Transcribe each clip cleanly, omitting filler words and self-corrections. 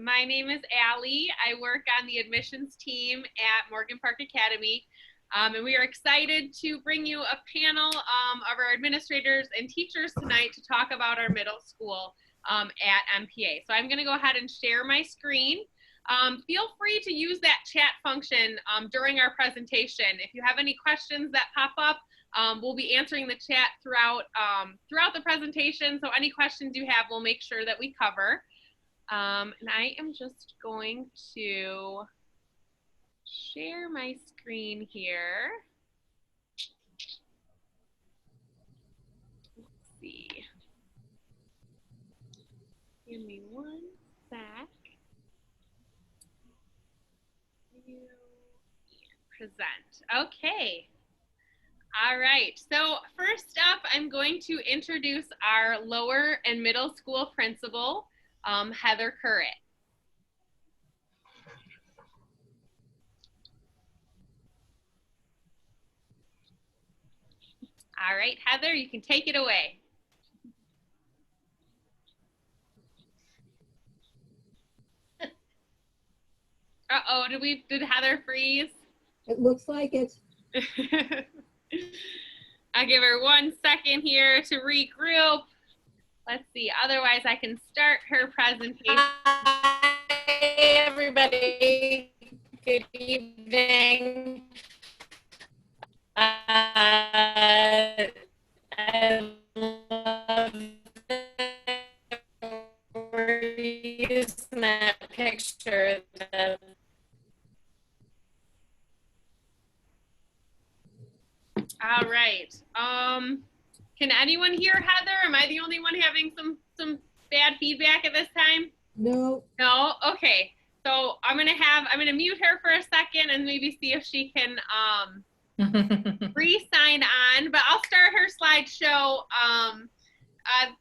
My name is Allie. I work on the admissions team at Morgan Park Academy. And we are excited to bring you a panel of our administrators and teachers tonight to talk about our middle school at MPA. So I'm going to go ahead and share my screen. Feel free to use that chat function during our presentation. If you have any questions that pop up, we'll be answering the chat throughout the presentation. So any questions you have, we'll make sure that we cover. And I am just going to share my screen here. Let's see. Give me one sec. And present. Okay. All right. So first up, I'm going to introduce our lower and middle school principal, Heather Currit. All right, Heather, you can take it away. Uh-oh, did Heather freeze? It looks like it. I'll give her 1 second here to regroup. Let's see, otherwise I can start her presentation. Hi, everybody. Good evening. I love that we're using that picture. All right. Can anyone hear Heather? Am I the only one having some bad feedback at this time? No. No? Okay. So I'm gonna mute her for a second and maybe see if she can re-sign on, but I'll start her slideshow.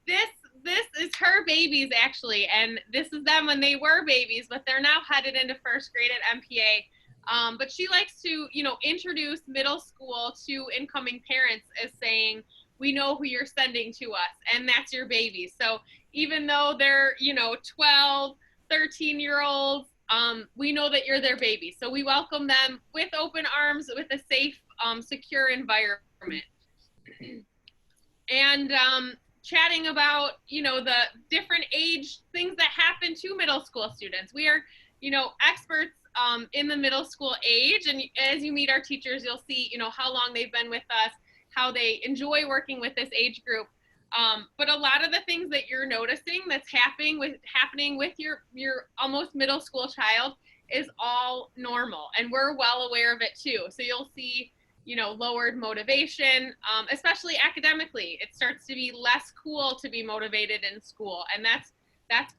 This is her babies actually, and this is them when they were babies, but they're now headed into first grade at MPA. But she likes to, introduce middle school to incoming parents as saying, we know who you're sending to us, and that's your baby. So even though they're, 12, 13-year-olds, we know that you're their baby. So we welcome them with open arms, with a safe, secure environment. And chatting about, the different age things that happen to middle school students. We are, experts in the middle school age. And as you meet our teachers, you'll see, how long they've been with us, how they enjoy working with this age group. But a lot of the things that you're noticing that's happening with your almost middle school child is all normal, and we're well aware of it too. So you'll see, lowered motivation, especially academically. It starts to be less cool to be motivated in school, and that's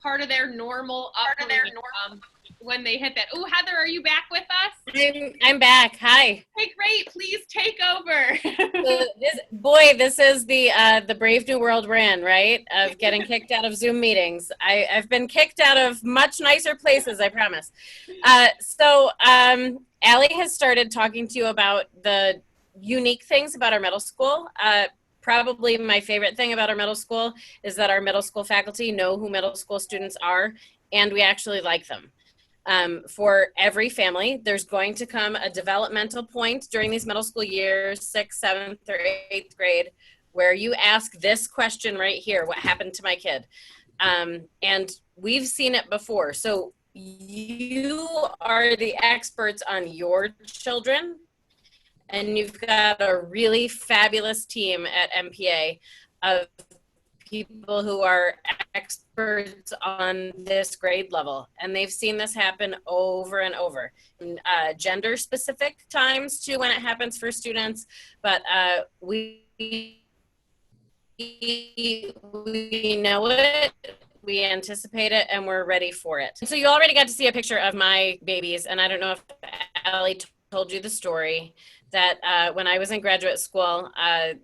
part of their normal when they hit that. Oh, Heather, are you back with us? I'm back. Hi. Hey, great. Please take over. This is the brave new world we're in, right? Of getting kicked out of Zoom meetings. I've been kicked out of much nicer places, I promise. Allie has started talking to you about the unique things about our middle school. Probably my favorite thing about our middle school is that our middle school faculty know who middle school students are, and we actually like them. For every family, there's going to come a developmental point during these middle school years, 6th, 7th, or 8th grade, where you ask this question right here: what happened to my kid? And we've seen it before. So you are the experts on your children, and you've got a really fabulous team at MPA of people who are experts on this grade level, and they've seen this happen over and over. Gender specific times too when it happens for students, but we know it, we anticipate it, and we're ready for it. So you already got to see a picture of my babies, and I don't know if Allie told you the story that when I was in graduate school,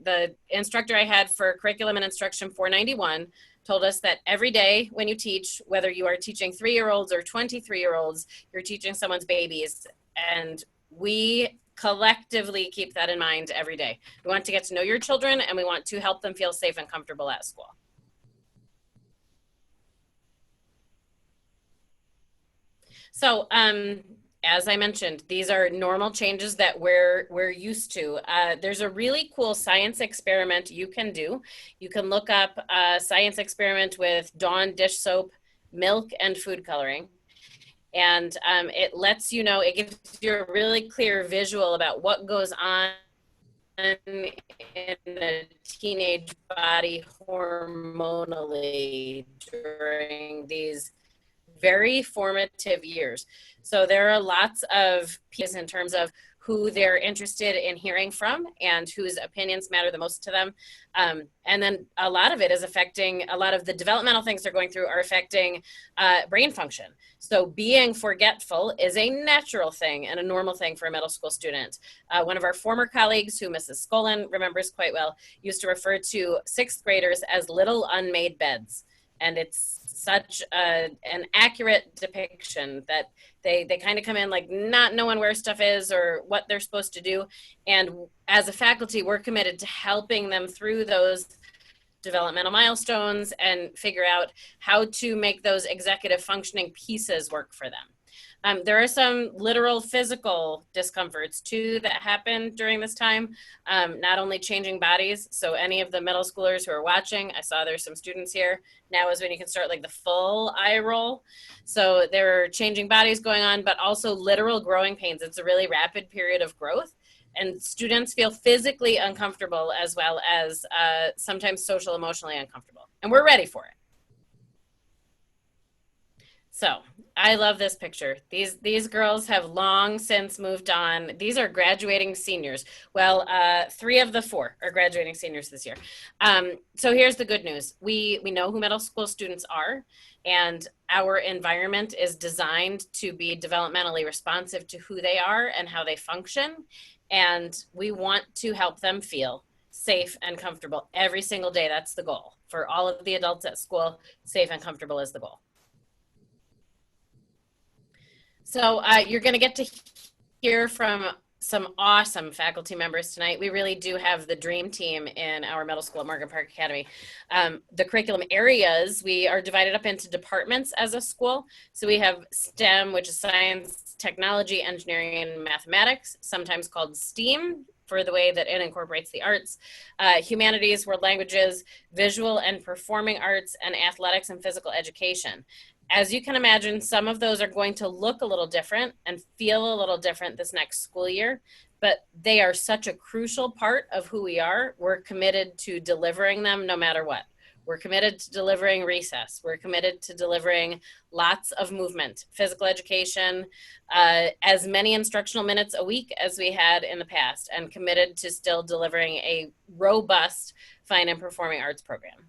the instructor I had for Curriculum and Instruction 491 told us that every day when you teach, whether you are teaching 3-year-olds or 23-year-olds, you're teaching someone's babies. And we collectively keep that in mind every day. We want to get to know your children, and we want to help them feel safe and comfortable at school. So, as I mentioned, these are normal changes that we're used to. There's a really cool science experiment you can do. You can look up a science experiment with Dawn dish soap, milk, and food coloring. And it lets you know, it gives you a really clear visual about what goes on in a teenage body hormonally during these very formative years. So there are lots of pieces in terms of who they're interested in hearing from and whose opinions matter the most to them. And then a lot of it is affecting, a lot of the developmental things they're going through are affecting brain function. So being forgetful is a natural thing and a normal thing for a middle school student. One of our former colleagues, who Mrs. Skolin remembers quite well, used to refer to sixth graders as little unmade beds. And it's such an accurate depiction that they kind of come in like not knowing where stuff is or what they're supposed to do. And as a faculty, we're committed to helping them through those developmental milestones and figure out how to make those executive functioning pieces work for them. There are some literal physical discomforts too that happen during this time, not only changing bodies. So any of the middle schoolers who are watching, I saw there's some students here. Now is when you can start like the full eye roll. So there are changing bodies going on, but also literal growing pains. It's a really rapid period of growth. And students feel physically uncomfortable as well as sometimes social, emotionally uncomfortable. And we're ready for it. So I love this picture. These girls have long since moved on. These are graduating seniors. Well, 3 of the 4 are graduating seniors this year. So here's the good news. We know who middle school students are, and our environment is designed to be developmentally responsive to who they are and how they function. And we want to help them feel safe and comfortable every single day. That's the goal. For all of the adults at school, safe and comfortable is the goal. So you're going to get to hear from some awesome faculty members tonight. We really do have the dream team in our middle school at Morgan Park Academy. The curriculum areas, we are divided up into departments as a school. So we have STEM, which is science, technology, engineering, and mathematics, sometimes called STEAM for the way that it incorporates the arts, humanities, world languages, visual and performing arts, and athletics and physical education. As you can imagine, some of those are going to look a little different and feel a little different this next school year, but they are such a crucial part of who we are. We're committed to delivering them no matter what. We're committed to delivering recess. We're committed to delivering lots of movement, physical education, as many instructional minutes a week as we had in the past, and committed to still delivering a robust fine and performing arts program.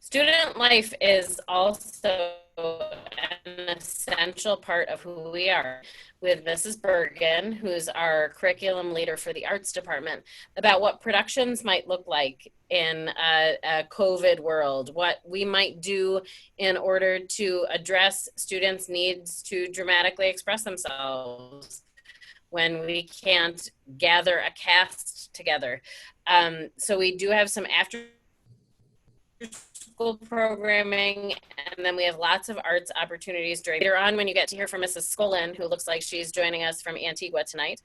Student life is also an essential part of who we are, with Mrs. Bergen, who's our curriculum leader for the arts department, about what productions might look like in a COVID world, what we might do in order to address students' needs to dramatically express themselves when we can't gather a cast together. So we do have some after school programming, and then we have lots of arts opportunities later on. When you get to hear from Mrs. Skolin, who looks like she's joining us from Antigua tonight,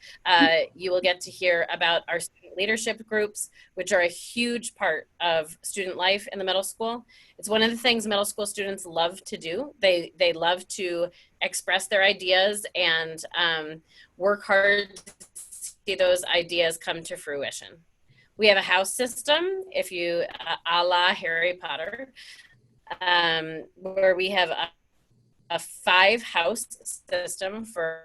you will get to hear about our student leadership groups, which are a huge part of student life in the middle school. It's one of the things middle school students love to do. They love to express their ideas and work hard to see those ideas come to fruition. We have a house system, if you, a la Harry Potter, where we have a 5-house system for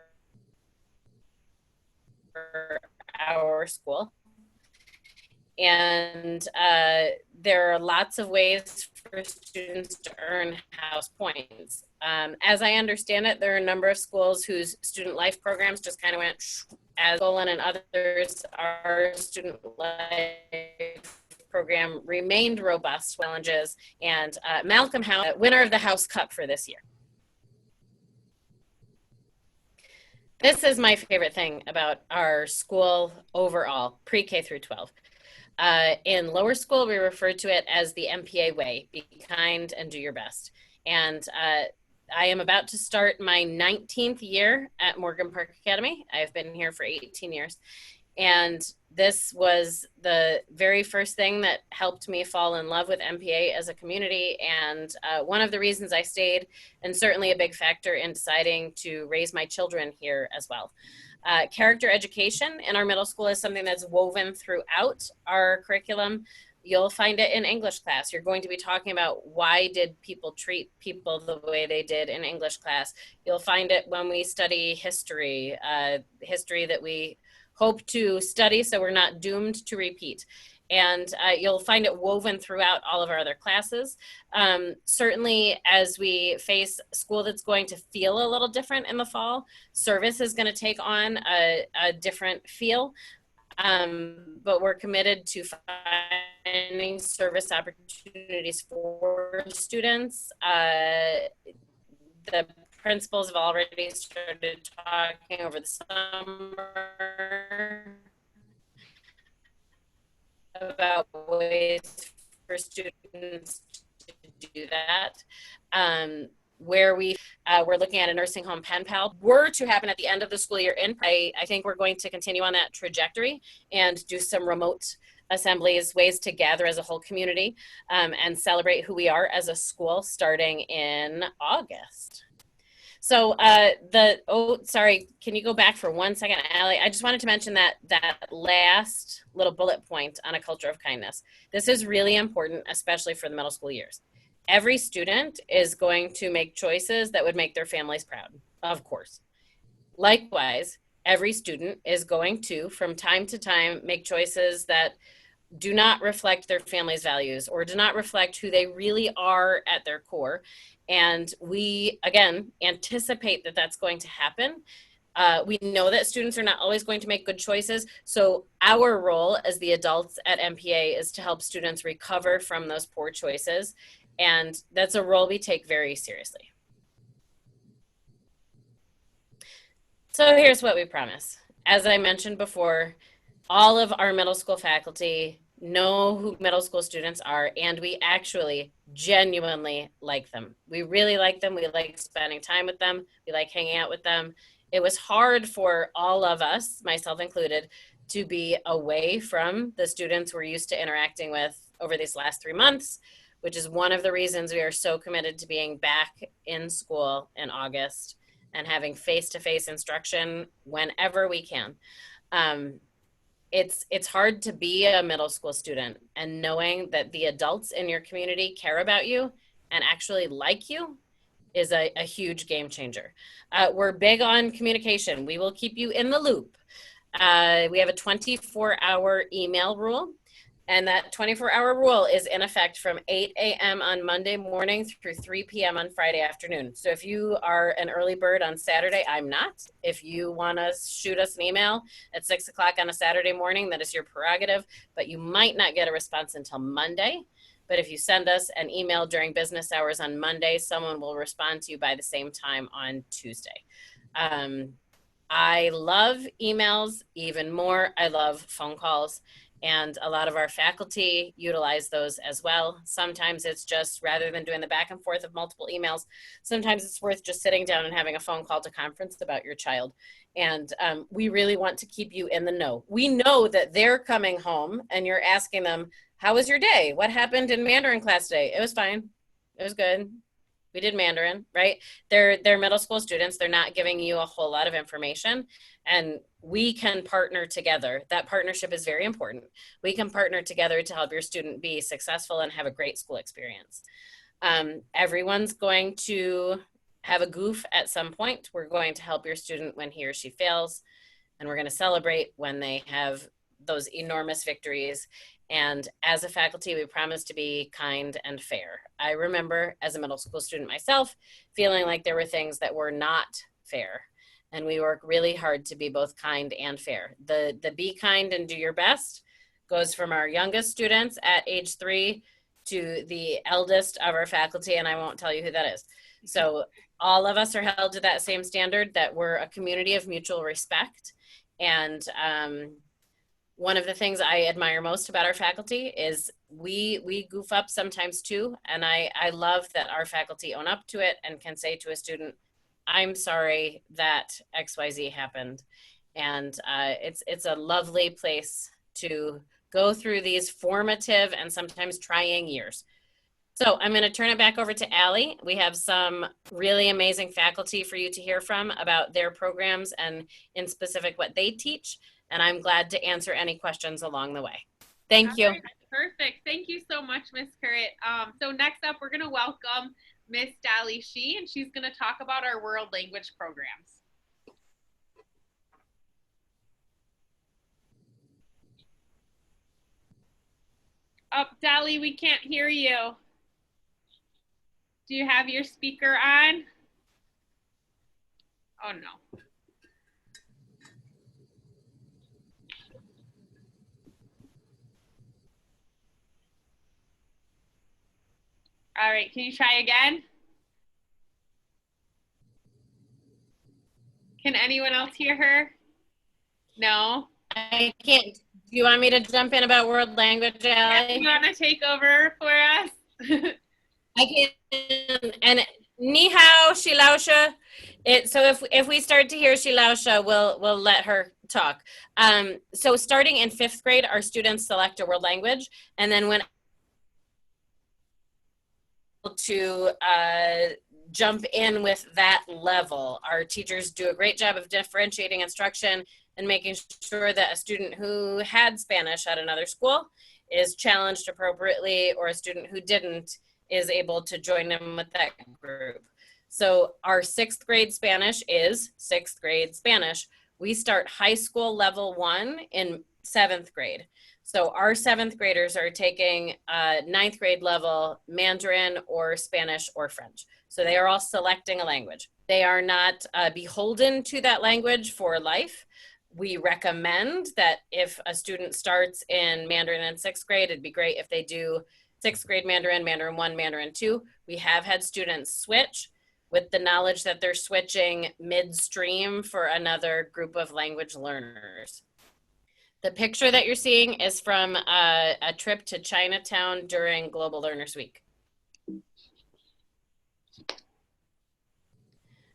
our school. And there are lots of ways for students to earn house points. As I understand it, there are a number of schools whose student life programs just kind of went as Golan and others. Our student life program remained robust challenges, and Malcolm House, winner of the House Cup for this year. This is my favorite thing about our school overall, pre-K through 12. In lower school, we refer to it as the MPA way, be kind and do your best. And I am about to start my 19th year at Morgan Park Academy. I've been here for 18 years. And this was the very first thing that helped me fall in love with MPA as a community. And one of the reasons I stayed, and certainly a big factor in deciding to raise my children here as well. Character education in our middle school is something that's woven throughout our curriculum. You'll find it in English class. You're going to be talking about why did people treat people the way they did in English class. You'll find it when we study history, history that we hope to study so we're not doomed to repeat. And you'll find it woven throughout all of our other classes. Certainly, as we face school that's going to feel a little different in the fall, service is going to take on a different feel. But we're committed to finding service opportunities for students. The principals have already started talking over the summer about ways for students to do that. Where we're looking at a nursing home pen pal were to happen at the end of the school year I think we're going to continue on that trajectory and do some remote assemblies, ways to gather as a whole community, and celebrate who we are as a school starting in August. So sorry, can you go back for 1 second, Allie? I just wanted to mention that last little bullet point on a culture of kindness. This is really important, especially for the middle school years. Every student is going to make choices that would make their families proud, of course. Likewise, every student is going to, from time to time, make choices that do not reflect their family's values or do not reflect who they really are at their core. And we, again, anticipate that that's going to happen. We know that students are not always going to make good choices. So our role as the adults at MPA is to help students recover from those poor choices. And that's a role we take very seriously. So here's what we promise. As I mentioned before, all of our middle school faculty know who middle school students are, and we actually genuinely like them. We really like them. We like spending time with them. We like hanging out with them. It was hard for all of us, myself included, to be away from the students we're used to interacting with over these last 3 months, which is one of the reasons we are so committed to being back in school in August and having face-to-face instruction whenever we can. It's hard to be a middle school student and knowing that the adults in your community care about you and actually like you is a huge game changer. We're big on communication. We will keep you in the loop. We have a 24-hour email rule, and that 24-hour rule is in effect from 8 a.m. on Monday morning through 3 p.m. on Friday afternoon. So if you are an early bird on Saturday, I'm not. If you want to shoot us an email at 6 o'clock on a Saturday morning, that is your prerogative, but you might not get a response until Monday. But if you send us an email during business hours on Monday, someone will respond to you by the same time on Tuesday. I love emails even more. I love phone calls. And a lot of our faculty utilize those as well. Sometimes it's just, rather than doing the back and forth of multiple emails, sometimes it's worth just sitting down and having a phone call to conference about your child. And we really want to keep you in the know. We know that they're coming home and you're asking them, how was your day? What happened in Mandarin class today? It was fine. It was good. We did Mandarin, right? They're middle school students. They're not giving you a whole lot of information, and we can partner together. That partnership is very important. We can partner together to help your student be successful and have a great school experience. Everyone's going to have a goof at some point. We're going to help your student when he or she fails, and we're going to celebrate when they have those enormous victories. And as a faculty, we promise to be kind and fair. I remember as a middle school student myself, feeling like there were things that were not fair. And we work really hard to be both kind and fair. The be kind and do your best goes from our youngest students at age 3 to the eldest of our faculty, and I won't tell you who that is. So all of us are held to that same standard, that we're a community of mutual respect. And one of the things I admire most about our faculty is we goof up sometimes too. And I love that our faculty own up to it and can say to a student, I'm sorry that XYZ happened. And it's a lovely place to go through these formative and sometimes trying years. So I'm going to turn it back over to Allie. We have some really amazing faculty for you to hear from about their programs and in specific what they teach. And I'm glad to answer any questions along the way. Thank you. Right, perfect. Thank you so much, Miss Currit. So next up, we're going to welcome Miss Dolly Shee, and she's going to talk about our world language programs. Oh, Dolly, we can't hear you. Do you have your speaker on? Oh, no. All right, can you try again? Can anyone else hear her? No? I can't. Do you want me to jump in about world language, Allie? You want to take over for us? I can. And ni hao, shilausha. So if we start to hear shilausha, we'll let her talk. So starting in 5th grade, our students select a world language, and then when to jump in with that level. Our teachers do a great job of differentiating instruction and making sure that a student who had Spanish at another school is challenged appropriately, or a student who didn't is able to join them with that group. So our 6th grade Spanish is 6th grade Spanish. We start high school level 1 in 7th grade. So our 7th graders are taking 9th grade level Mandarin or Spanish or French. So they are all selecting a language. They are not beholden to that language for life. We recommend that if a student starts in Mandarin in 6th grade, it'd be great if they do 6th grade Mandarin, Mandarin 1, Mandarin 2. We have had students switch with the knowledge that they're switching midstream for another group of language learners. The picture that you're seeing is from a trip to Chinatown during Global Learners Week.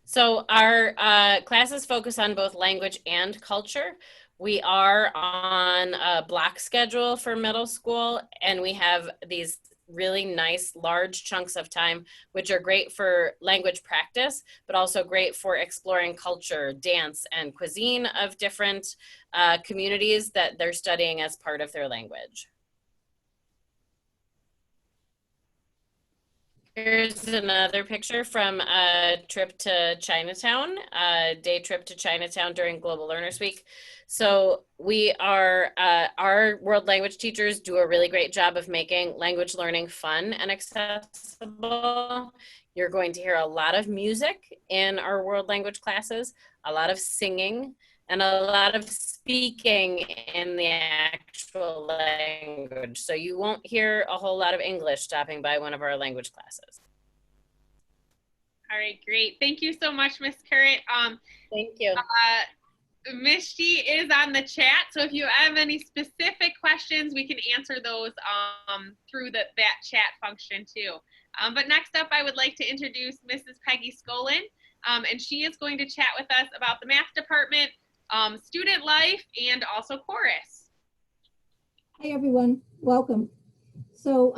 So our classes focus on both language and culture. We are on a block schedule for middle school, and we have these really nice large chunks of time, which are great for language practice, but also great for exploring culture, dance, and cuisine of different communities that they're studying as part of their language. Here's another picture from a trip to Chinatown, a day trip to Chinatown during Global Learners Week. So we are, our world language teachers do a really great job of making language learning fun and accessible. You're going to hear a lot of music in our world language classes, a lot of singing, and a lot of speaking in the actual language. So you won't hear a whole lot of English stopping by one of our language classes. All right, great. Thank you so much, Miss Currit. Thank you. Miss Shee is on the chat, so if you have any specific questions, we can answer those through that chat function too. But next up, I would like to introduce Mrs. Peggy Skolin, and she is going to chat with us about the math department, student life, and also chorus. Hi, everyone. Welcome. So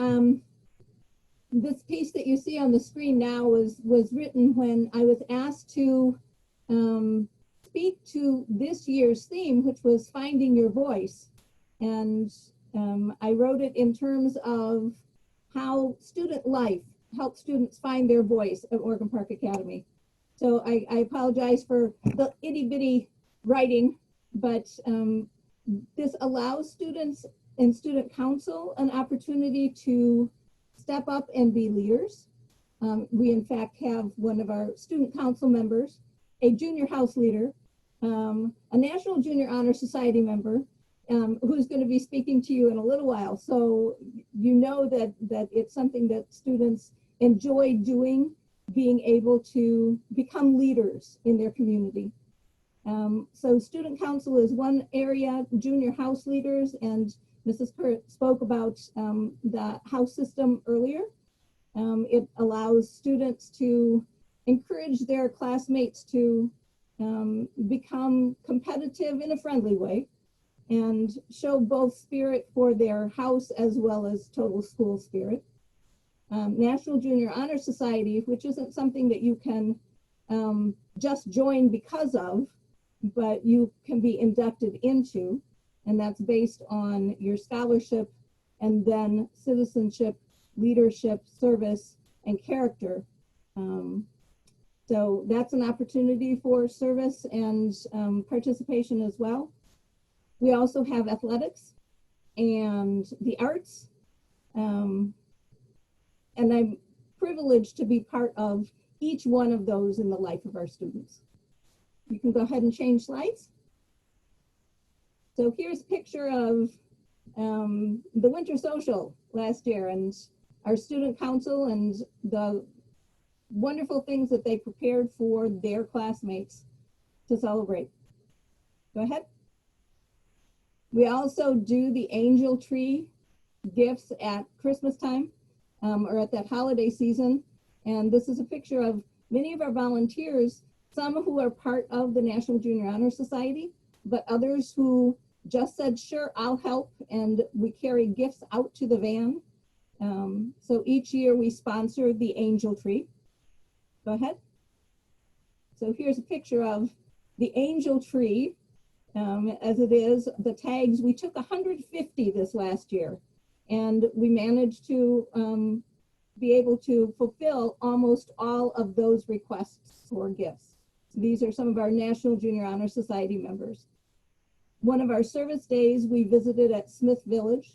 this piece that you see on the screen now was written when I was asked to speak to this year's theme, which was finding your voice. And I wrote it in terms of how student life helps students find their voice at Oregon Park Academy. So I apologize for the itty bitty writing, but this allows students and student council an opportunity to step up and be leaders. We in fact have one of our student council members, a junior house leader, a National Junior Honor Society member, who's going to be speaking to you in a little while. So you know that it's something that students enjoy doing, being able to become leaders in their community. So student council is one area, junior house leaders, and Mrs. Kurt spoke about the house system earlier. It allows students to encourage their classmates to become competitive in a friendly way and show both spirit for their house as well as total school spirit. National Junior Honor Society, which isn't something that you can just join because of, but you can be inducted into, and that's based on your scholarship and then citizenship, leadership, service, and character. So that's an opportunity for service and participation as well. We also have athletics and the arts. And I'm privileged to be part of each one of those in the life of our students. You can go ahead and change slides. So here's a picture of the winter social last year and our student council and the wonderful things that they prepared for their classmates to celebrate. Go ahead. We also do the angel tree gifts at Christmas time or at that holiday season. And this is a picture of many of our volunteers, some who are part of the National Junior Honor Society, but others who just said, sure, I'll help. And we carry gifts out to the van. So each year we sponsor the angel tree. Go ahead. So here's a picture of the angel tree as it is. The tags, we took 150 this last year, and we managed to be able to fulfill almost all of those requests for gifts. These are some of our National Junior Honor Society members. One of our service days, we visited at Smith Village.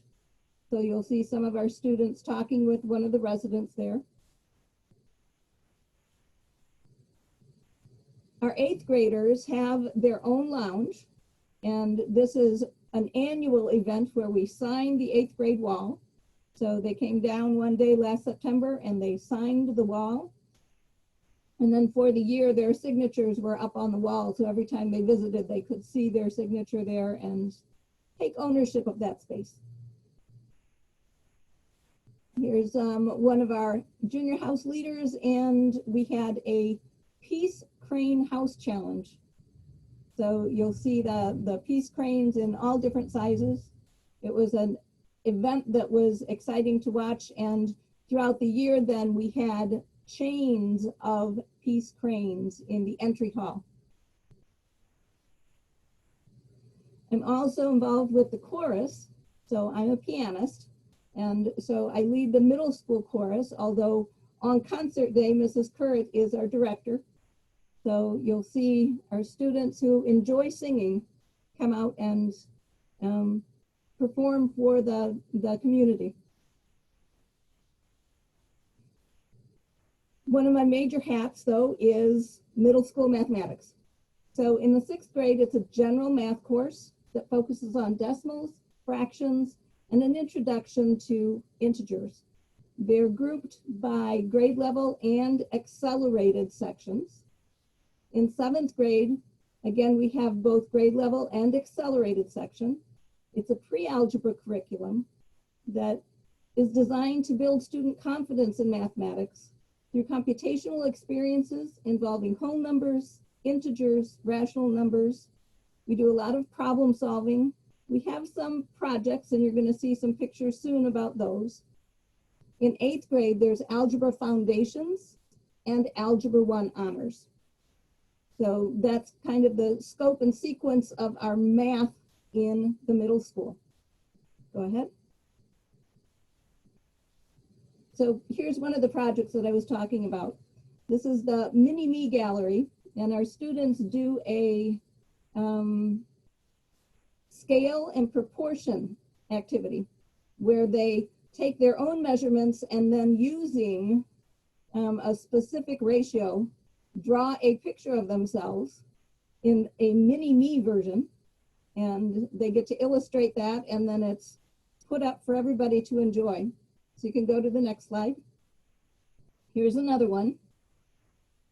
So you'll see some of our students talking with one of the residents there. Our 8th graders have their own lounge, and this is an annual event where we sign the 8th grade wall. So they came down one day last September and they signed the wall. And then for the year, their signatures were up on the wall. So every time they visited, they could see their signature there and take ownership of that space. Here's one of our junior house leaders, and we had a Peace Crane House Challenge. So you'll see the peace cranes in all different sizes. It was an event that was exciting to watch, and throughout the year then we had chains of peace cranes in the entry hall. I'm also involved with the chorus, so I'm a pianist, and so I lead the middle school chorus, although on concert day, Mrs. Currit is our director. So you'll see our students who enjoy singing come out and perform for the community. One of my major hats, though, is middle school mathematics. So in the 6th grade, it's a general math course that focuses on decimals, fractions, and an introduction to integers. They're grouped by grade level and accelerated sections. In 7th grade, again, we have both grade level and accelerated section. It's a pre-algebra curriculum that is designed to build student confidence in mathematics through computational experiences involving whole numbers, integers, rational numbers. We do a lot of problem solving. We have some projects, and you're going to see some pictures soon about those. In 8th grade, there's Algebra Foundations and Algebra 1 Honors. So that's kind of the scope and sequence of our math in the middle school. Go ahead. So here's one of the projects that I was talking about. This is the Mini-Me Gallery, and our students do a scale and proportion activity where they take their own measurements and then using a specific ratio, draw a picture of themselves in a mini-me version, and they get to illustrate that, and then it's put up for everybody to enjoy. So you can go to the next slide. Here's another one.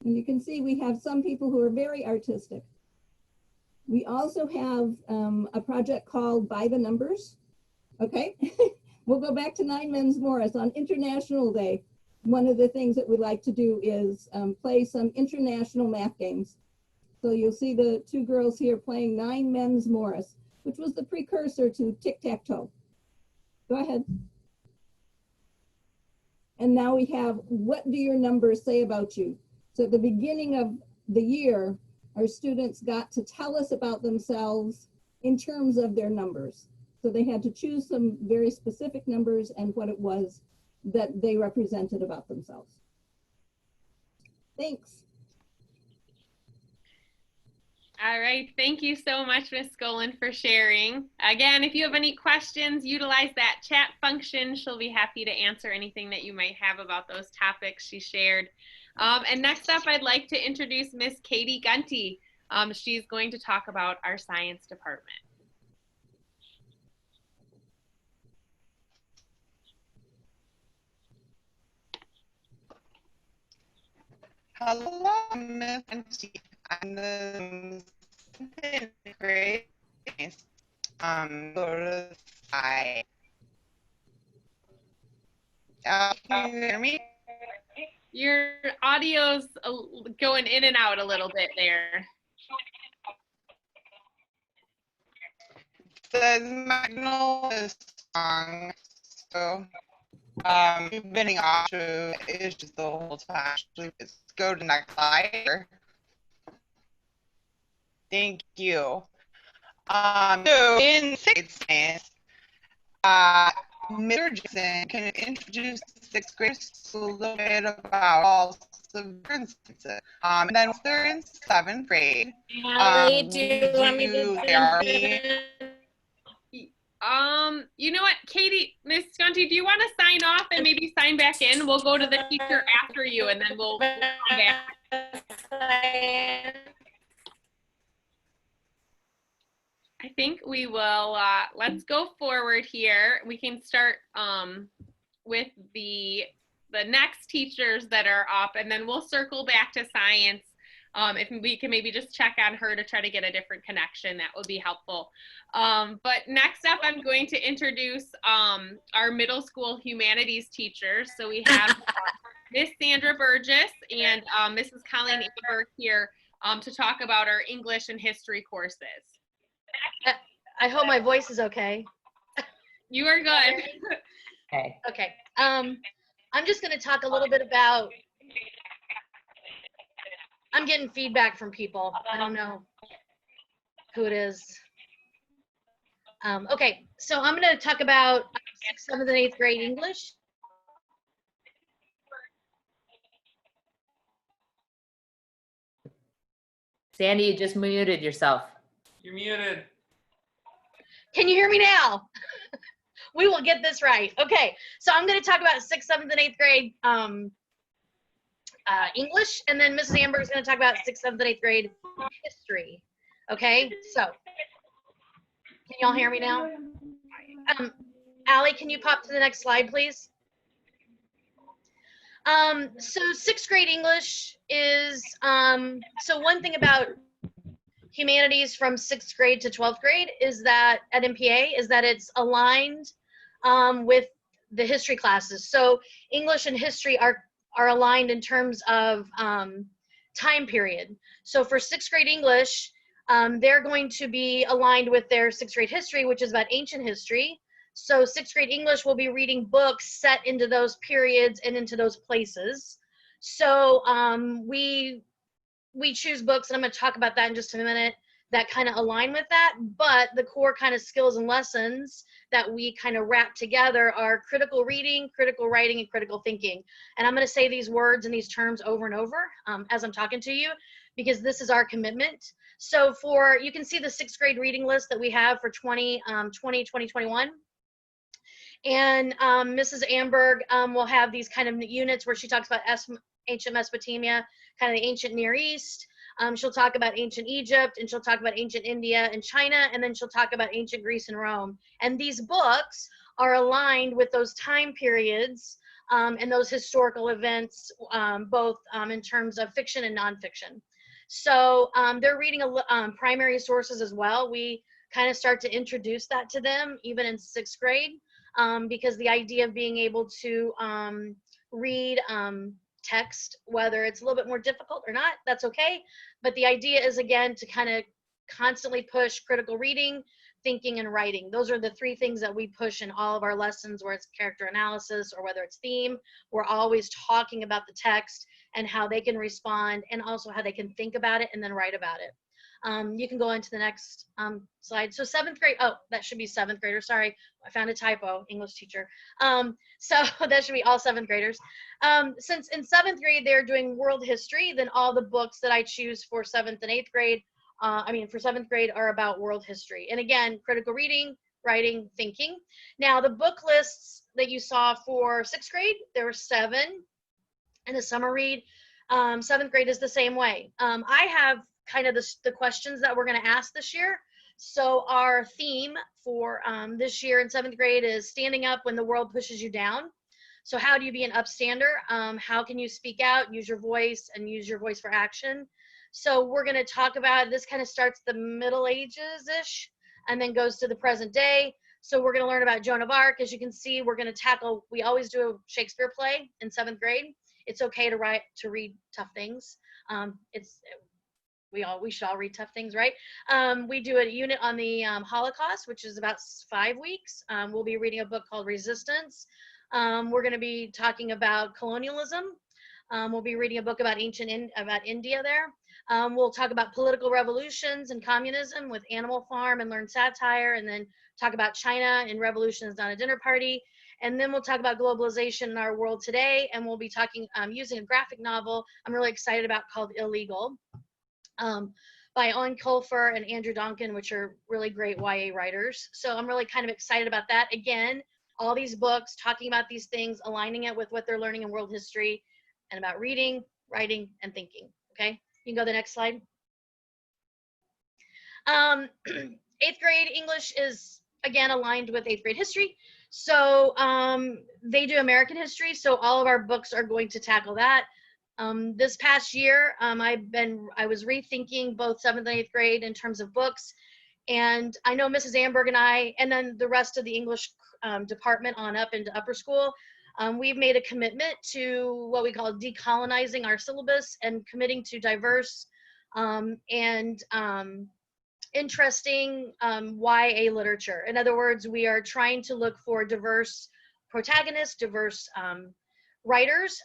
And you can see we have some people who are very artistic. We also have a project called By the Numbers. Okay, we'll go back to 9 Men's Morris on International Day. One of the things that we like to do is play some international math games. So you'll see the 2 girls here playing 9 Men's Morris, which was the precursor to tic-tac-toe. Go ahead. And now we have, what do your numbers say about you? So at the beginning of the year, our students got to tell us about themselves in terms of their numbers. So they had to choose some very specific numbers and what it was that they represented about themselves. Thanks. All right, thank you so much, Ms. Skolin, for sharing. Again, if you have any questions, utilize that chat function. She'll be happy to answer anything that you might have about those topics she shared. And next up, I'd like to introduce Miss Katie Gunty. She's going to talk about our science department. Hello, Miss Gunty. I'm the 7th grade. Go to the side. Can you hear me? Your audio's going in and out a little bit there. It says my signal is strong, so you've been off to issues the whole time. Let's go to the next slide. Thank you. So in 6th science, Mr. Jackson can introduce the 6th graders to a little bit about all subversances. And then once they're in 7th grade, Allie, do you want me to you know what, Katie, Miss Gunty, do you want to sign off and maybe sign back in? We'll go to the teacher after you, and then we'll come back. I think we will, let's go forward here. We can start with the next teachers that are up, and then we'll circle back to science. If we can maybe just check on her to try to get a different connection, that would be helpful. But next up, I'm going to introduce our middle school humanities teachers. So we have Miss Sandra Burgess and Mrs. Colleen Amber here to talk about our English and history courses. I hope my voice is okay. You are good. Okay. Okay. I'm just going to talk a little bit about. I'm getting feedback from people. I don't know who it is. Okay, so I'm going to talk about 6th, 7th, and 8th grade English. Sandy, you just muted yourself. You're muted. Can you hear me now? We will get this right. Okay, so I'm going to talk about 6th, 7th, and 8th grade English, and then Mrs. Amber is going to talk about 6th, 7th, and 8th grade history. Okay, so can y'all hear me now? Allie, can you pop to the next slide, please? So 6th grade English is, so one thing about humanities from 6th grade to 12th grade is that at MPA is that it's aligned with the history classes. So English and history are aligned in terms of time period. So for 6th grade English, they're going to be aligned with their 6th grade history, which is about ancient history. So 6th grade English will be reading books set into those periods and into those places. So we choose books, and I'm going to talk about that in just a minute, that kind of align with that. But the core kind of skills and lessons that we kind of wrap together are critical reading, critical writing, and critical thinking. And I'm going to say these words and these terms over and over as I'm talking to you, because this is our commitment. So you can see the 6th grade reading list that we have for 2020-2021. And Mrs. Amberg will have these kind of units where she talks about ancient Mesopotamia, kind of the ancient Near East. She'll talk about ancient Egypt, and she'll talk about ancient India and China, and then she'll talk about ancient Greece and Rome. And these books are aligned with those time periods and those historical events, both in terms of fiction and nonfiction. So they're reading primary sources as well. We kind of start to introduce that to them even in 6th grade, because the idea of being able to read text, whether it's a little bit more difficult or not, that's okay. But the idea is, again, to kind of constantly push critical reading, thinking, and writing. Those are the 3 things that we push in all of our lessons, where it's character analysis or whether it's theme. We're always talking about the text and how they can respond, and also how they can think about it and then write about it. You can go on to the next slide. So 7th grade, oh, that should be 7th graders. Sorry, I found a typo, English teacher. So that should be all 7th graders. Since in 7th grade, they're doing world history, then all the books that I choose for 7th and 8th grade, for 7th grade, are about world history. And again, critical reading, writing, thinking. Now, the book lists that you saw for 6th grade, there were 7 in the summer read. 7th grade is the same way. I have kind of the questions that we're going to ask this year. So our theme for this year in 7th grade is standing up when the world pushes you down. So how do you be an upstander? How can you speak out, use your voice, and use your voice for action? So we're going to talk about, this kind of starts the Middle Ages-ish and then goes to the present day. So we're going to learn about Joan of Arc. As you can see, we're going to tackle, we always do a Shakespeare play in 7th grade. It's okay to read tough things. We should all read tough things, right? We do a unit on the Holocaust, which is about 5 weeks. We'll be reading a book called Resistance. We're going to be talking about colonialism. We'll be reading a book about about India there. We'll talk about political revolutions and communism with Animal Farm and learn satire, and then talk about China and Revolution is Not a Dinner Party. And then we'll talk about globalization in our world today, and we'll be talking using a graphic novel I'm really excited about called Illegal, by Owen Colfer and Andrew Donkin, which are really great YA writers. So I'm really kind of excited about that. Again, all these books talking about these things, aligning it with what they're learning in world history and about reading, writing, and thinking. Okay, you can go to the next slide. 8th grade English is, again, aligned with 8th grade history. So they do American history, so all of our books are going to tackle that. This past year, I was rethinking both 7th and 8th grade in terms of books, and I know Mrs. Amberg and I, and then the rest of the English department on up into upper school, we've made a commitment to what we call decolonizing our syllabus and committing to diverse and interesting YA literature. In other words, we are trying to look for diverse protagonists, diverse writers,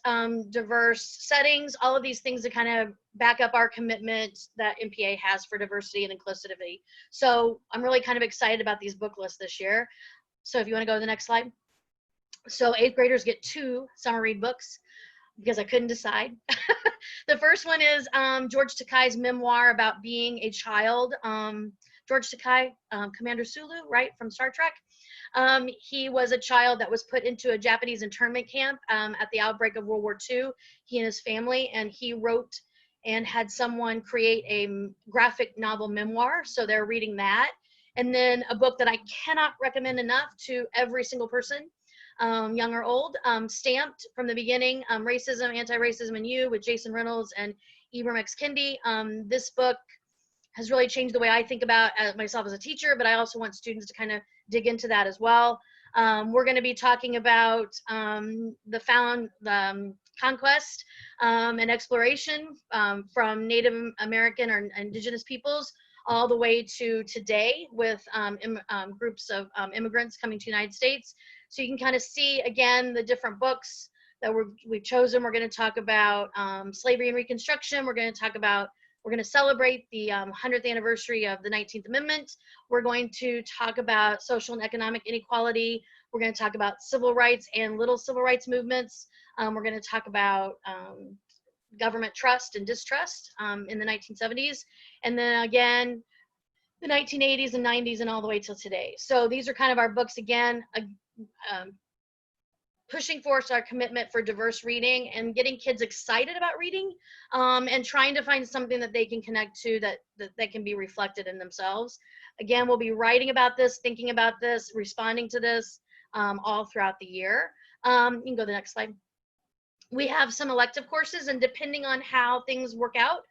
diverse settings, all of these things to kind of back up our commitment that MPA has for diversity and inclusivity. So I'm really kind of excited about these book lists this year. So if you want to go to the next slide. So 8th graders get 2 summer read books because I couldn't decide. The first one is George Takei's memoir about being a child. George Takei, Commander Sulu, right, from Star Trek. He was a child that was put into a Japanese internment camp at the outbreak of World War II, he and his family, and he wrote and had someone create a graphic novel memoir, so they're reading that. And then a book that I cannot recommend enough to every single person, young or old, Stamped from the Beginning, Racism, Anti-Racism and You with Jason Reynolds and Ibram X. Kendi. This book has really changed the way I think about myself as a teacher, but I also want students to kind of dig into that as well. We're going to be talking about the conquest and exploration from Native American or indigenous peoples all the way to today with groups of immigrants coming to the United States. So you can kind of see, again, the different books that we've chosen. We're going to talk about slavery and Reconstruction. We're going to celebrate the 100th anniversary of the 19th Amendment. We're going to talk about social and economic inequality. We're going to talk about civil rights and little civil rights movements. We're going to talk about government trust and distrust in the 1970s. And then again, the 1980s and 90s and all the way till today. So these are kind of our books, again, pushing forth our commitment for diverse reading and getting kids excited about reading and trying to find something that they can connect to that can be reflected in themselves. Again, we'll be writing about this, thinking about this, responding to this all throughout the year. You can go to the next slide. we have some elective courses, and depending on how things work out,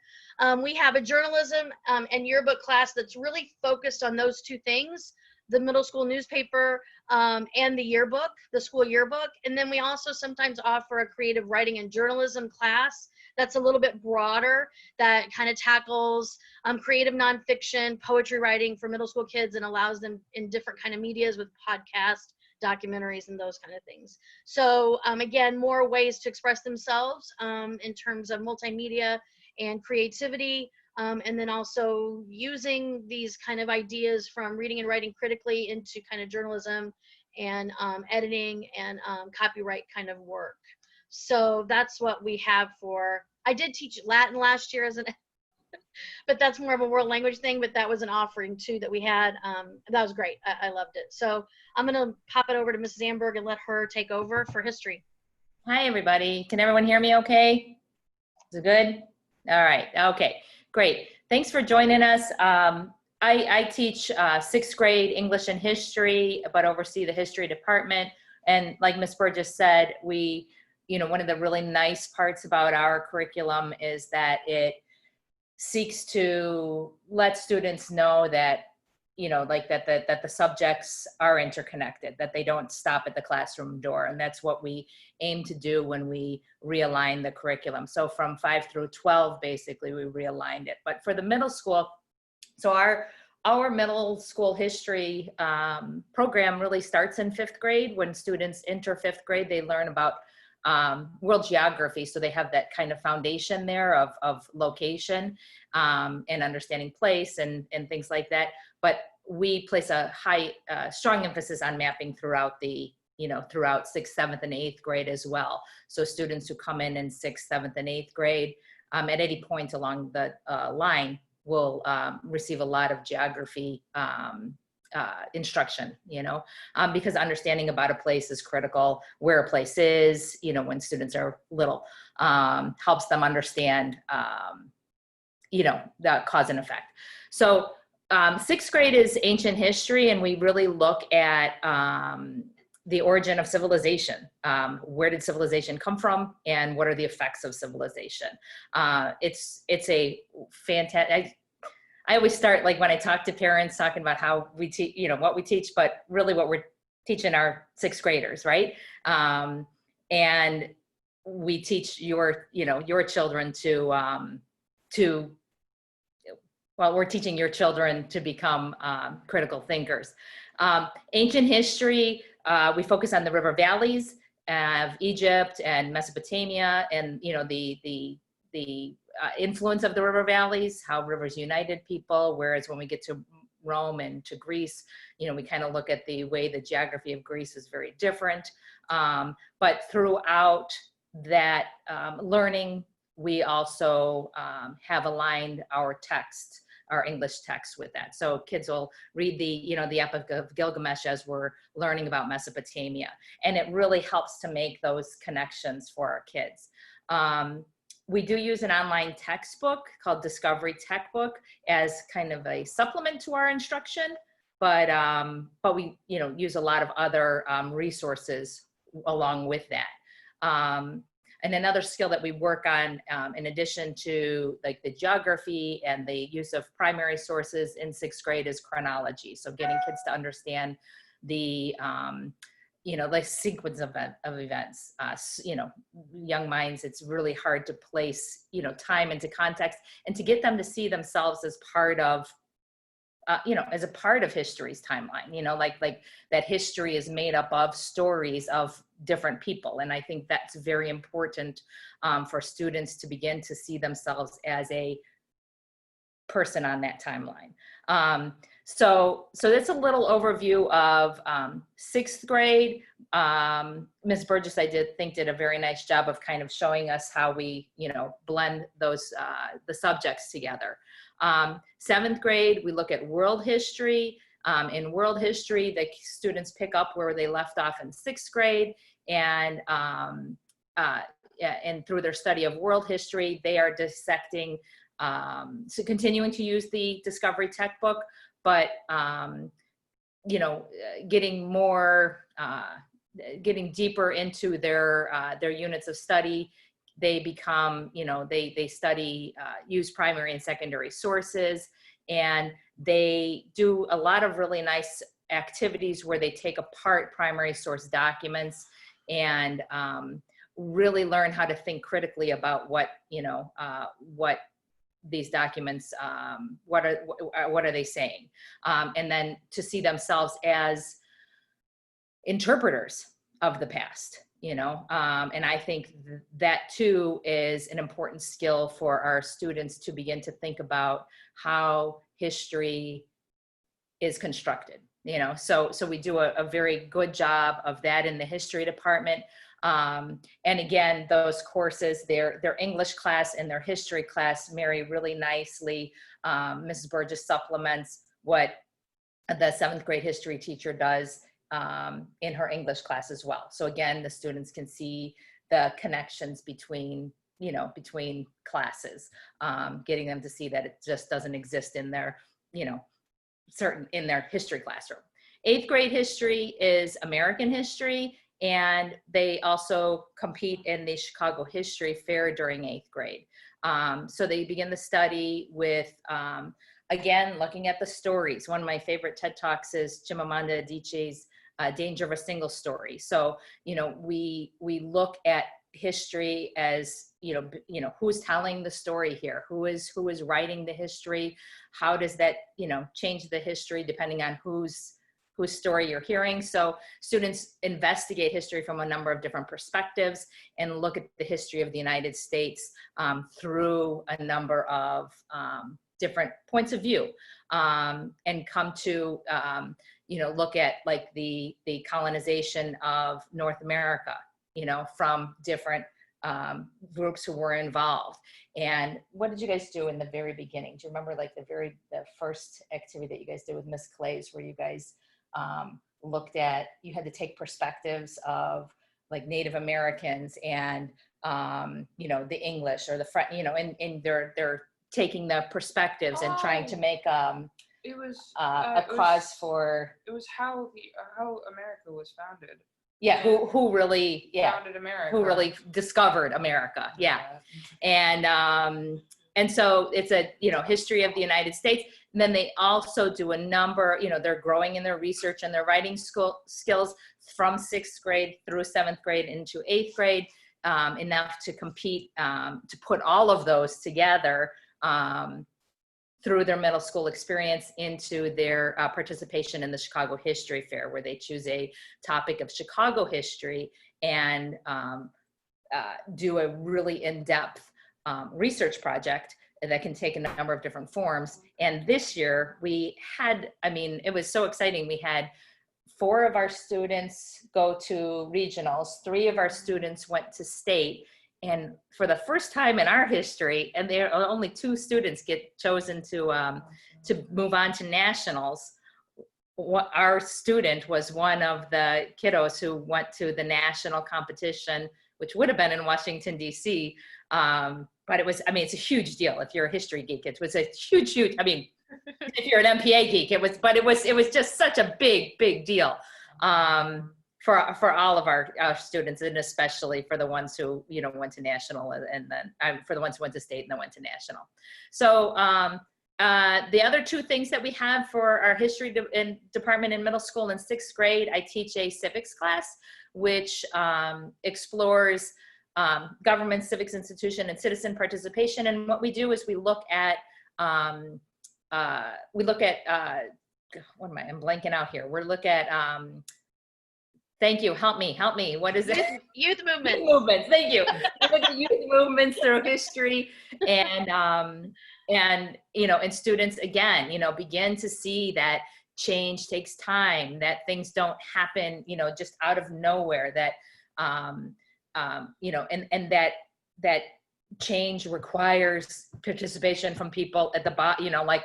we have a journalism and yearbook class that's really focused on those two things, the middle school newspaper and the yearbook, the school yearbook. And then we also sometimes offer a creative writing and journalism class that's a little bit broader, that kind of tackles creative nonfiction, poetry writing for middle school kids, and allows them in different kind of medias with podcasts, documentaries, and those kind of things. So again, more ways to express themselves in terms of multimedia and creativity, and then also using these kind of ideas from reading and writing critically into kind of journalism and editing and copyright kind of work. So that's what we have for, I did teach Latin last year as an, but that's more of a world language thing, but that was an offering too that we had. That was great. I loved it. So I'm gonna pop it over to Mrs. Amberg and let her take over for history. Hi, everybody. Can everyone hear me okay? Is it good? All right. Okay, great. Thanks for joining us. I teach 6th grade English and history, but oversee the history department. And like Ms. Burgess said, we, one of the really nice parts about our curriculum is that it seeks to let students know that, that the subjects are interconnected, that they don't stop at the classroom door. And that's what we aim to do when we realign the curriculum. So from 5 through 12, basically, we realigned it. But for the middle school, so our middle school history program really starts in 5th grade. When students enter 5th grade, they learn about world geography. So they have that kind of foundation there of location and understanding place and things like that. But we place a strong emphasis on mapping throughout throughout 6th, 7th, and 8th grade as well. So students who come in 6th, 7th, and 8th grade at any point along the line will receive a lot of geography instruction, because understanding about a place is critical. Where a place is, when students are little, helps them understand, the cause and effect. So 6th grade is ancient history, and we really look at the origin of civilization. Where did civilization come from, and what are the effects of civilization? It's a fantastic. I always start, like, when I talk to parents, talking about how we teach, what we teach, but really what we're teaching our 6th graders, right? And we teach your children we're teaching your children to become critical thinkers. Ancient history, we focus on the river valleys of Egypt and Mesopotamia, and the influence of the river valleys, how rivers united people. Whereas when we get to Rome and to Greece, we kind of look at the way the geography of Greece is very different. But throughout that learning, we also have aligned our text, our English text, with that. So kids will read the Epic of Gilgamesh as we're learning about Mesopotamia. And it really helps to make those connections for our kids. We do use an online textbook called Discovery Textbook as kind of a supplement to our instruction, but we use a lot of other resources along with that. And another skill that we work on, in addition to like the geography and the use of primary sources in 6th grade, is chronology. So getting kids to understand the the sequence of events. Young minds, it's really hard to place, time into context, and to get them to see themselves as part of, as a part of history's timeline, like that history is made up of stories of different people. And I think that's very important for students to begin to see themselves as a person on that timeline. So that's a little overview of 6th grade. Ms. Burgess, I did a very nice job of kind of showing us how we, blend those, the subjects together. 7th grade, we look at world history. In world history, the students pick up where they left off in 6th grade, and through their study of world history, they are dissecting, so continuing to use the Discovery Textbook, but getting more getting deeper into their units of study. They become, they study, use primary and secondary sources, and they do a lot of really nice activities where they take apart primary source documents and really learn how to think critically about what these documents, what are they saying, and then to see themselves as interpreters of the past, and I think that too is an important skill for our students to begin to think about how history is constructed, so we do a very good job of that in the history department. And again, those courses, their English class and their history class marry really nicely. Mrs. Burgess supplements what the 7th grade history teacher does in her English class as well. So again, the students can see the connections between classes, getting them to see that it just doesn't exist in their, in their history classroom. 8th grade history is American history, and they also compete in the Chicago History Fair during 8th grade. So they begin the study with, again, looking at the stories. One of my favorite TED Talks is Chimamanda Adichie's Danger of a Single Story. So, we look at history as, who's telling the story here, who is writing the history, how does that, change the history depending on whose story you're hearing. So students investigate history from a number of different perspectives and look at the history of the United States through a number of different points of view, and come to, look at like the colonization of North America, from different groups who were involved. And what did you guys do in the very beginning? Do you remember like the first activity that you guys did with Miss Clay's, where you guys looked at, you had to take perspectives of like Native Americans and, the English or the French, and they're taking the perspectives and trying to make it was a cause for. It was how America was founded. Yeah, who really founded America. Who really discovered America. Yeah. And so it's a, history of the United States. And then they also do a number, they're growing in their research and their writing skills from 6th grade through 7th grade into 8th grade, enough to compete, to put all of those together through their middle school experience into their participation in the Chicago History Fair, where they choose a topic of Chicago history and do a really in-depth research project that can take a number of different forms. And this year we had, it was so exciting. We had 4 of our students go to regionals, 3 of our students went to state. And for the first time in our history, and there are only 2 students get chosen to move on to nationals. Our student was one of the kiddos who went to the national competition, which would have been in Washington, D.C. But it was, it's a huge deal if you're a history geek. It was a huge, if you're an MPA geek, it was just such a big deal. For all of our students, and especially for the ones who, went to national, and then for the ones who went to state and then went to national. So the other 2 things that we have for our history department in middle school and 6th grade, I teach a civics class, which explores government, civics, institution, and citizen participation. And what we do is we look at, I'm blanking out here. We look at, thank you. Help me. What is it? Youth movement. Youth movements. Thank you. Youth movements through history, and students again, begin to see that change takes time, that things don't happen, just out of nowhere, that, and that change requires participation from people at the bottom, like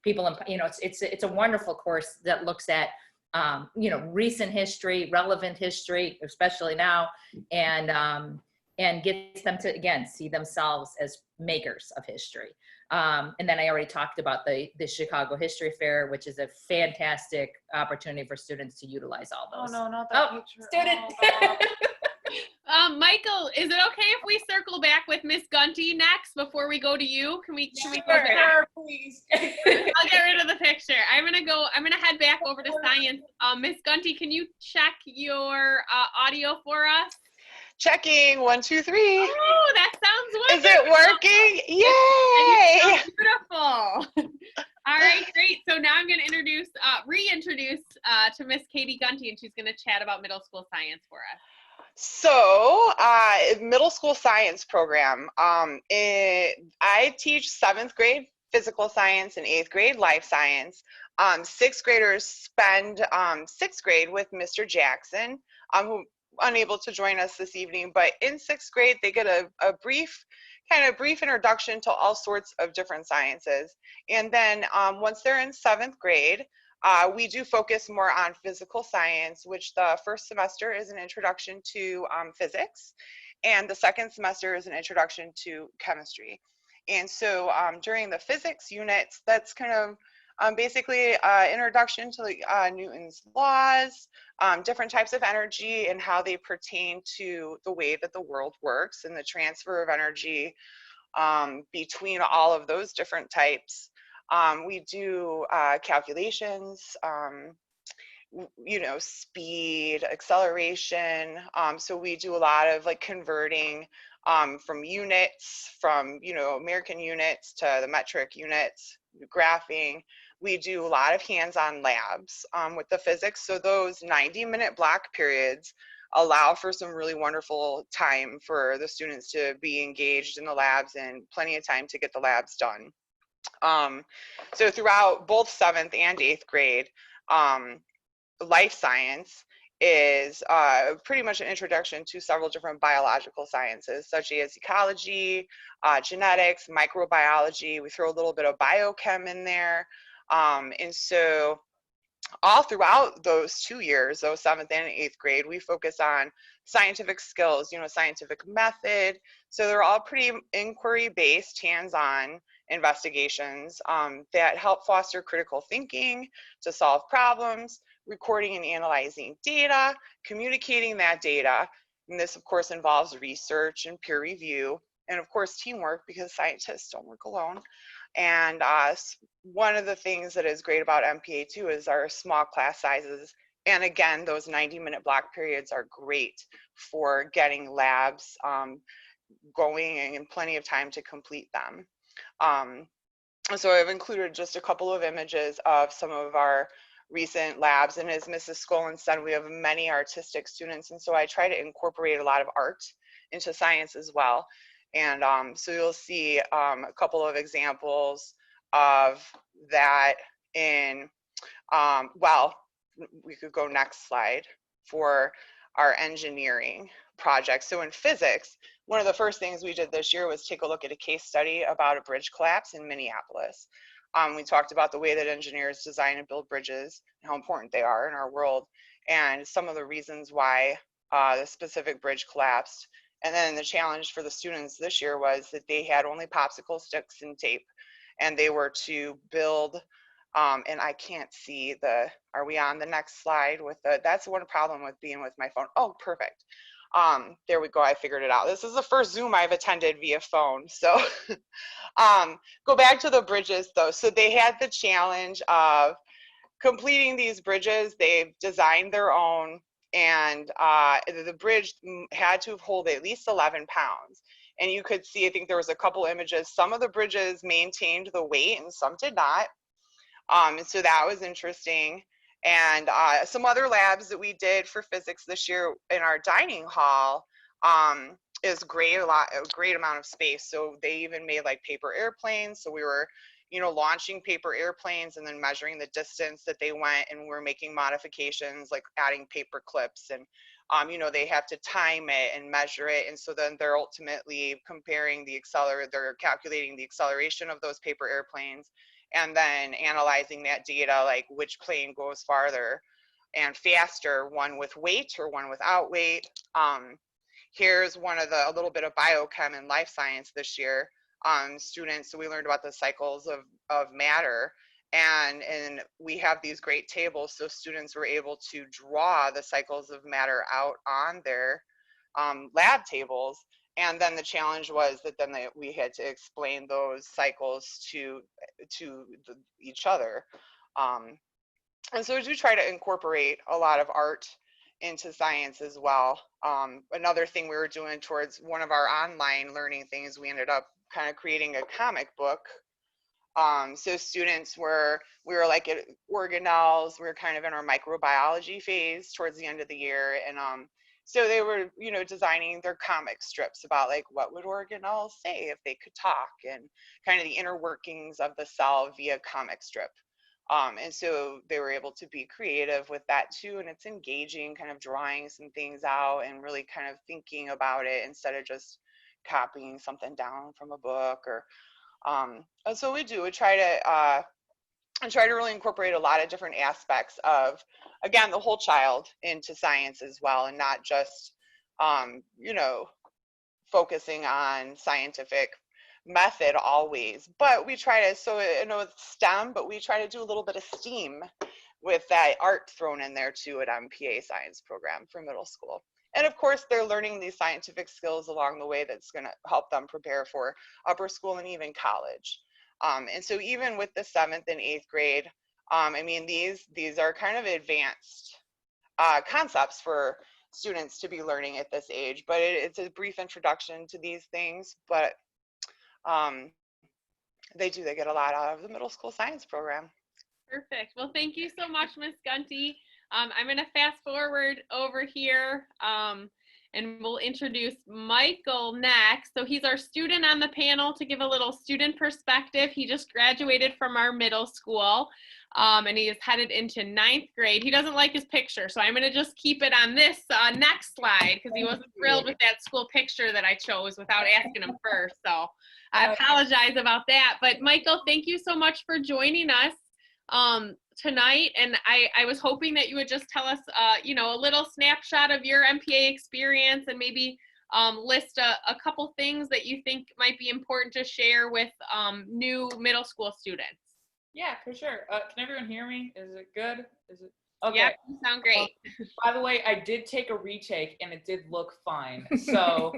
people, it's a wonderful course that looks at, recent history, relevant history, especially now, and and gets them to, again, see themselves as makers of history. And then I already talked about the Chicago History Fair, which is a fantastic opportunity for students to utilize all Oh those. no, not that picture. Student. Oh, no. Michael, is it okay if we circle back with Miss Gunty next before we go to you? Can we go Sure. back? Sure, please. I'll get rid of the picture. I'm gonna head back over to science. Miss Gunty, can you check your audio for us? Checking, 1, 2, 3. Oh, that sounds Is wonderful. it working? And Yay! you sound beautiful. All right, great. So now I'm going to reintroduce to Miss Katie Gunty, and she's going to chat about middle school science for us. So, middle school science program. I teach 7th grade physical science and 8th grade life science. 6th graders spend 6th grade with Mr. Jackson, who unable to join us this evening, but in 6th grade they get a brief introduction to all sorts of different sciences. And then once they're in 7th grade, we do focus more on physical science, which the first semester is an introduction to physics, and the second semester is an introduction to chemistry. And so during the physics units, that's kind of basically introduction to Newton's laws, different types of energy and how they pertain to the way that the world works and the transfer of energy between all of those different types. We do calculations, speed, acceleration. So we do a lot of like converting from units, from, American units to the metric units, graphing. We do a lot of hands-on labs with the physics. So those 90-minute block periods allow for some really wonderful time for the students to be engaged in the labs and plenty of time to get the labs done. So throughout both 7th and 8th grade, life science is pretty much an introduction to several different biological sciences, such as ecology, genetics, microbiology. We throw a little bit of biochem in there. And so all throughout those 2 years, those 7th and 8th grade, we focus on scientific skills, scientific method. So they're all pretty inquiry-based, hands-on investigations that help foster critical thinking to solve problems, recording and analyzing data, communicating that data. And this, of course, involves research and peer review, and of course, teamwork, because scientists don't work alone. And one of the things that is great about MPA too is our small class sizes. And again, those 90-minute block periods are great for getting labs going and plenty of time to complete them. So I've included just a couple of images of some of our recent labs. And as Mrs. Skolin said, we have many artistic students. And so I try to incorporate a lot of art into science as well. And so you'll see a couple of examples of that in, we could go next slide for our engineering project. So in physics, one of the first things we did this year was take a look at a case study about a bridge collapse in Minneapolis. We talked about the way that engineers design and build bridges and how important they are in our world, and some of the reasons why the specific bridge collapsed. And then the challenge for the students this year was that they had only popsicle sticks and tape, and they were to build, and I can't see are we on the next slide with that's one problem with being with my phone. Oh, perfect. There we go, I figured it out. This is the first Zoom I've attended via phone. So go back to the bridges though. So they had the challenge of completing these bridges. They've designed their own, and the bridge had to hold at least 11 pounds. And you could see, I think there was a couple images, some of the bridges maintained the weight and some did not. And so that was interesting. And some other labs that we did for physics this year in our dining hall is a great amount of space. So they even made like paper airplanes. So we were, launching paper airplanes and then measuring the distance that they went, and we're making modifications like adding paper clips, and they have to time it and measure it. And so then they're ultimately comparing they're calculating the acceleration of those paper airplanes, and then analyzing that data, like which plane goes farther and faster, one with weight or one without weight. here's a little bit of biochem and life science this year. Students, so we learned about the cycles of matter, and we have these great tables, so students were able to draw the cycles of matter out on their lab tables. And then the challenge was that then we had to explain those cycles to each other. And so we try to incorporate a lot of art into science as well. Another thing we were doing towards one of our online learning things, we ended up kind of creating a comic book. So students we were like at organelles, we were kind of in our microbiology phase towards the end of the year. And so they were, designing their comic strips about like what would organelles say if they could talk, and kind of the inner workings of the cell via comic strip. And so they were able to be creative with that too. And it's engaging, kind of drawing some things out and really kind of thinking about it instead of just copying something down from a book. Or and so we try to really incorporate a lot of different aspects of, again, the whole child into science as well, and not just focusing on scientific method always. But we try to, so I know it's STEM, but we try to do a little bit of STEAM with that art thrown in there too at MPA science program for middle school. And of course, they're learning these scientific skills along the way that's going to help them prepare for upper school and even college. And so even with the 7th and 8th grade, I mean, these are kind of advanced concepts for students to be learning at this age, but it's a brief introduction to these things. But they get a lot out of the middle school science program. Perfect. Well, thank you so much, Ms. Gunty. I'm going to fast forward over here, and we'll introduce Michael next. So he's our student on the panel to give a little student perspective. He just graduated from our middle school, and he is headed into 9th grade. He doesn't like his picture, so I'm going to just keep it on this next slide, because he wasn't thrilled with that school picture that I chose without asking him first. So I apologize about that. But Michael, thank you so much for joining us tonight, and I was hoping that you would just tell us a little snapshot of your MPA experience, and maybe list a couple things that you think might be important to share with new middle school students. Yeah, for sure. Can everyone hear me? Is it good? Is it okay? Yeah, you sound great. By the way, I did take a retake and it did look fine, so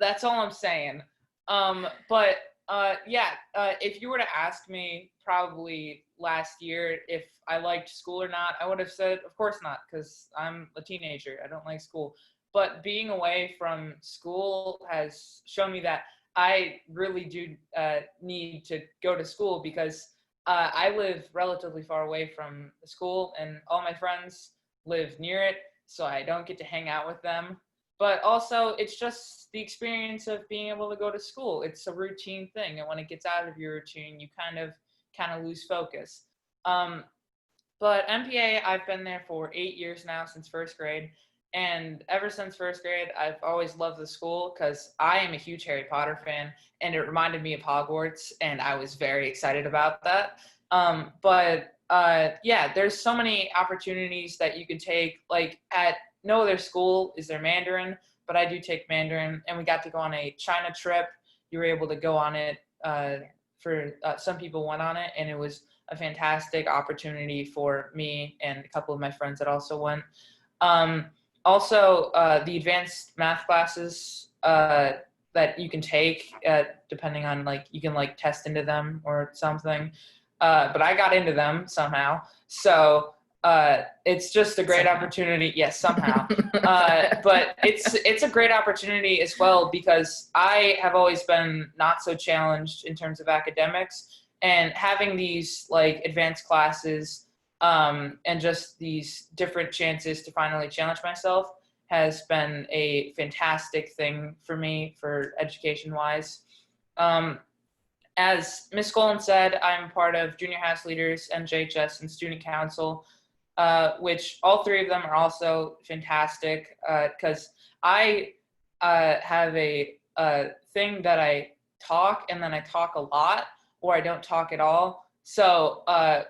that's all I'm saying. But if you were to ask me probably last year if I liked school or not, I would have said, of course not, because I'm a teenager. I don't like school. But being away from school has shown me that I really do need to go to school, because I live relatively far away from the school, and all my friends live near it, so I don't get to hang out with them. But also, it's just the experience of being able to go to school. It's a routine thing, and when it gets out of your routine, you kind of lose focus. But MPA, I've been there for 8 years now, since 1st grade, and ever since 1st grade, I've always loved the school because I am a huge Harry Potter fan, and it reminded me of Hogwarts, and I was very excited about that. There's so many opportunities that you can take. Like at no other school is there Mandarin, but I do take Mandarin, and we got to go on a China trip. You were able to go on it some people went on it, and it was a fantastic opportunity for me and a couple of my friends that also went. The advanced math classes that you can take, depending on you can test into them or something. But I got into them somehow. So it's just a great opportunity. Yes, somehow. But it's a great opportunity as well, because I have always been not so challenged in terms of academics, and having these advanced classes and just these different chances to finally challenge myself has been a fantastic thing for me for education-wise. As Ms. Golan said, I'm part of Junior House Leaders, NJHS, and Student Council, which all three of them are also fantastic, because I have a thing that I talk, and then I talk a lot, or I don't talk at all. So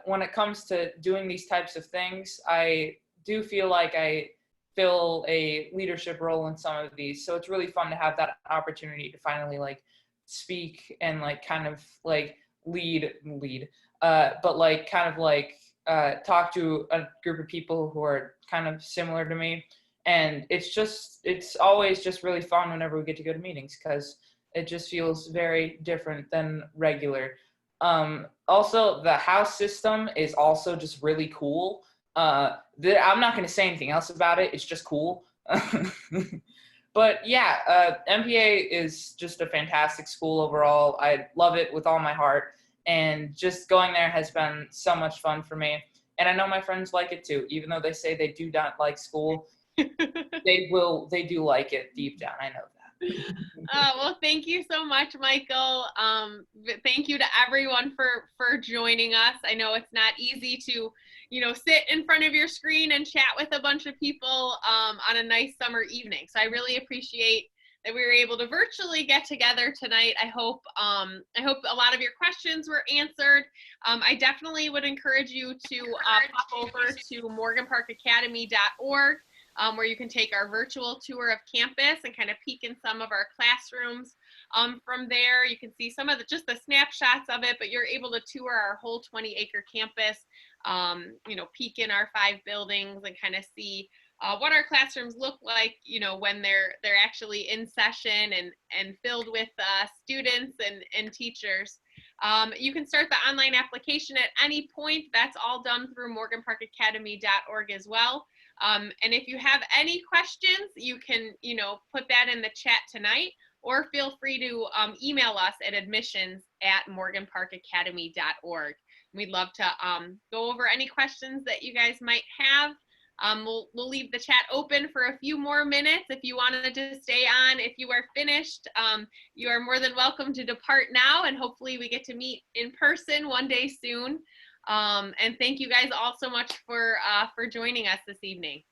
when it comes to doing these types of things, I do feel like I fill a leadership role in some of these. So it's really fun to have that opportunity to finally like speak and like kind of like lead, but like kind of like talk to a group of people who are kind of similar to me. And it's always just really fun whenever we get to go to meetings because it just feels very different than regular. Also, the house system is also just really cool. I'm not going to say anything else about it. It's just cool. But yeah, MPA is just a fantastic school overall. I love it with all my heart. And just going there has been so much fun for me. And I know my friends like it too, even though they say they do not like school. They do like it deep down. I know that. Well, thank you so much, Michael. Thank you to everyone for joining us. I know it's not easy to, sit in front of your screen and chat with a bunch of people on a nice summer evening. So I really appreciate that we were able to virtually get together tonight. I hope a lot of your questions were answered. I definitely would encourage you to pop over to morganparkacademy.org. Where you can take our virtual tour of campus and kind of peek in some of our classrooms. From there, you can see some of just the snapshots of it, but you're able to tour our whole 20-acre campus, peek in our 5 buildings and kind of see what our classrooms look like, when they're actually in session and filled with students and teachers. You can start the online application at any point. That's all done through morganparkacademy.org as well. And if you have any questions, you can, put that in the chat tonight, or feel free to email us at admissions@morganparkacademy.org. We'd love to go over any questions that you guys might have. We'll leave the chat open for a few more minutes. If you wanted to stay on, if you are finished, you are more than welcome to depart now, and hopefully we get to meet in person one day soon. And thank you guys all so much for joining us this evening.